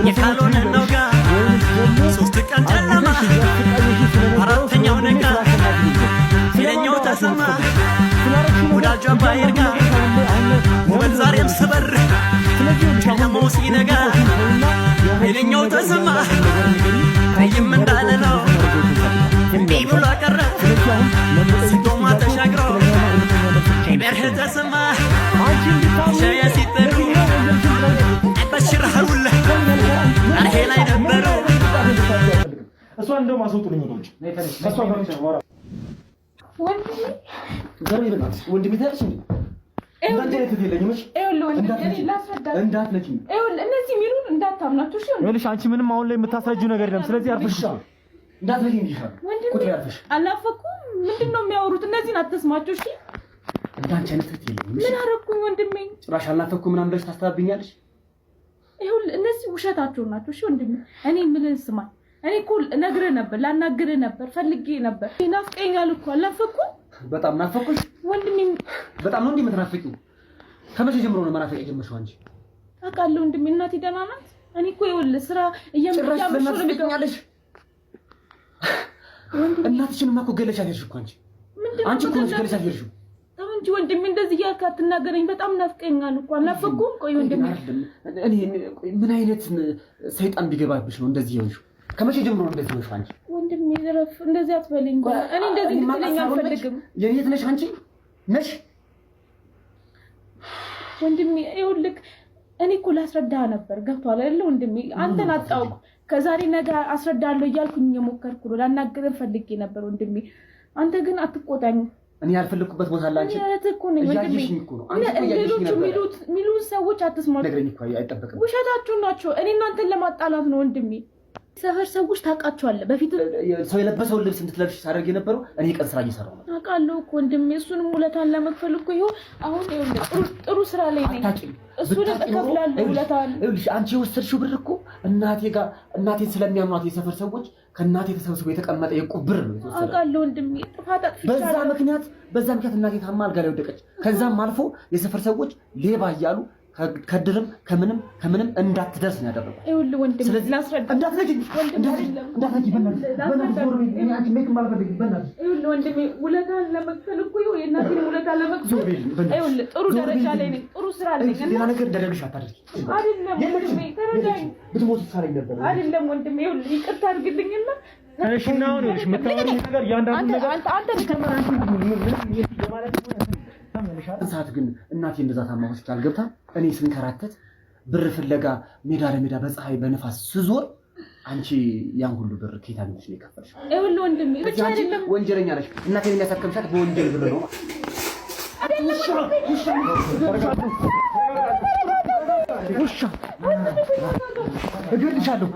የካልሆነ ነው ጋ ሶስት ቀን ጨለማ አራተኛው ነጋ ፊለኛው ተሰማ ወዳጇ ባይርጋ ውበት ዛሬም ስበር ጨለማው ሲነጋ ፊለኛው ተሰማ ቀይም እንዳለ ነው እምቢ ብሎ ቀረ ስንቶማ ተሻግሮ በርህ ተሰማ ሻያ ሲጠሩ በሽራውለ አርሄ ላይ ነበሩ እሷ እንደው ማስወጡልኝ ወዶች እሷ ጋር ወንድሜ ታርሽ እንዴ እንዳንተ ለተደለኝ መች እንዳትነኪኝ እነዚህ ሚሉን እንዳታምናችሁ እሺ ይኸውልሽ አንቺ ምንም አሁን ላይ የምታስረጂው ነገር የለም ስለዚህ አርፈሽ እንዳትነኪኝ ይሻል ቁጥር ያርፈሽ አላፈኩም ምንድነው የሚያወሩት እነዚህን አትስማችሁ እሺ እንዳንቺ አይነት ትትልኝ ምን አረኩኝ ወንድሜ ጭራሽ አላፈኩም ምናምን ብለሽ ታስተባብኛለሽ ይሁን እነዚህ ውሸታቸው ናቸው እሺ ወንድሜ እኔ ምን ስማ እኔ እኮ ነግሬህ ነበር ላናግርህ ነበር ፈልጌ ነበር ናፍቀኛል እኮ አላፈኩም በጣም ናፈኩሽ ወንድሜ በጣም ነው እንዴ የምትናፍቂው ከመቼ ጀምሮ ነው መናፈቅ የጀመርሽው አንቺ አውቃለሁ ወንድሜ እናቴ ደህና ናት እኔ እኮ ይኸውልህ ስራ እየምታመሽው ነው የሚገኛለሽ እናትሽንማ እኮ ገለሻት ሄድሽ እኮ አንቺ እኮ ገለሻት ሄድሽ እንጂ ወንድሜ እንደዚህ ያልክ አትናገረኝ በጣም ናፍቀኛል እኮ አላፈኩም ቆይ ወንድሜ እኔ ምን አይነት ሰይጣን ቢገባብሽ ነው እንደዚህ ይሆንሽ ከመቼ ጀምሮ ነው እንደዚህ ይሆንሽ አንቺ ወንድሜ ዘረፍ እንደዚህ አትበለኝ እኔ እንደዚህ ልትለኝ አልፈልግም የኔት ነሽ አንቺ ነሽ ወንድሜ ይኸውልህ እኔ እኮ ላስረዳህ ነበር ገብቶሃል አይደል ወንድሜ አንተን አጣውቁ ከዛሬ ነገ አስረዳለሁ እያልኩኝ የሞከርኩ ነው ላናግርህ ፈልጌ ነበር ወንድሜ አንተ ግን አትቆጣኝ እኔ ያልፈልኩበት ቦታ አለ አንቺ እኮ ነኝ ወንድሜ ሚሉት ሰዎች አትስማቱ ነግረኝ እኮ አይጠበቅም ውሸታችሁ ናቸው እኔ እናንተን ለማጣላት ነው ወንድሜ ሰፈር ሰዎች ታውቃቸዋለህ በፊት ሰው የለበሰው ልብስ እንድትለብሽ ሳደርግ የነበረው እኔ ቀን ስራ እየሰራሁ ነው አውቃለሁ እኮ ወንድሜ እሱንም ውለታን ለመክፈል እኮ ይኸው አሁን ጥሩ ስራ ላይ ነኝ እሱንም እከፍላለሁ ውለታን ይኸውልሽ አንቺ የወሰድሽው ብር እኮ እናቴን ስለሚያምኗት የሰፈር ሰዎች ከእናቴ ተሰብስቦ የተቀመጠ የዕቁብ ብር ነው የተወሰደው አውቃለሁ ወንድሜ ጥፋት አጥፍቻለሁ በዛ ምክንያት እናቴ ታማ አልጋ ላይ ወደቀች ከዛም አልፎ የሰፈር ሰዎች ሌባ እያሉ ከድርም ከምንም እንዳትደርስ ነው ያደረገው ይኸውልህ ወንድሜ ላስረዳ እንዳትነጂ ይኸውልህ ወንድሜ ውለታን ለመክፈል እኮ የእናቴን ውለታ ለመክፈል ይኸውልህ ጥሩ ደረጃ ላይ ነኝ ጥሩ ስራ ላይ ነኝ ሌላ ነገር እንዳደረግሽ አታድርጊ አይደለም ወንድሜ ተረዳኝ ብትሞት ሳለኝ ነበር አይደለም ወንድሜ ይኸውልህ ይቅርታ አድርግልኝና እሺ ነው ነው የምታወሪው ነገር ያንዳንዱ ነገር አንተ ልከመራሽ ሰዓት ግን እናቴ እንደዛ ታማ ሆስፒታል ገብታ እኔ ስንከራተት ብር ፍለጋ ሜዳ ለሜዳ በፀሐይ በነፋስ ስዞር አንቺ ያን ሁሉ ብር ከየት አግኝተሽ ነው የከፈልሽው? ይኸውልህ ወንድሜ ብቻ አይደለም ወንጀለኛ ነሽ። እናቴን የሚያሳከምሻት በወንጀል ብር ነው። ውሻ እገልሻለሁ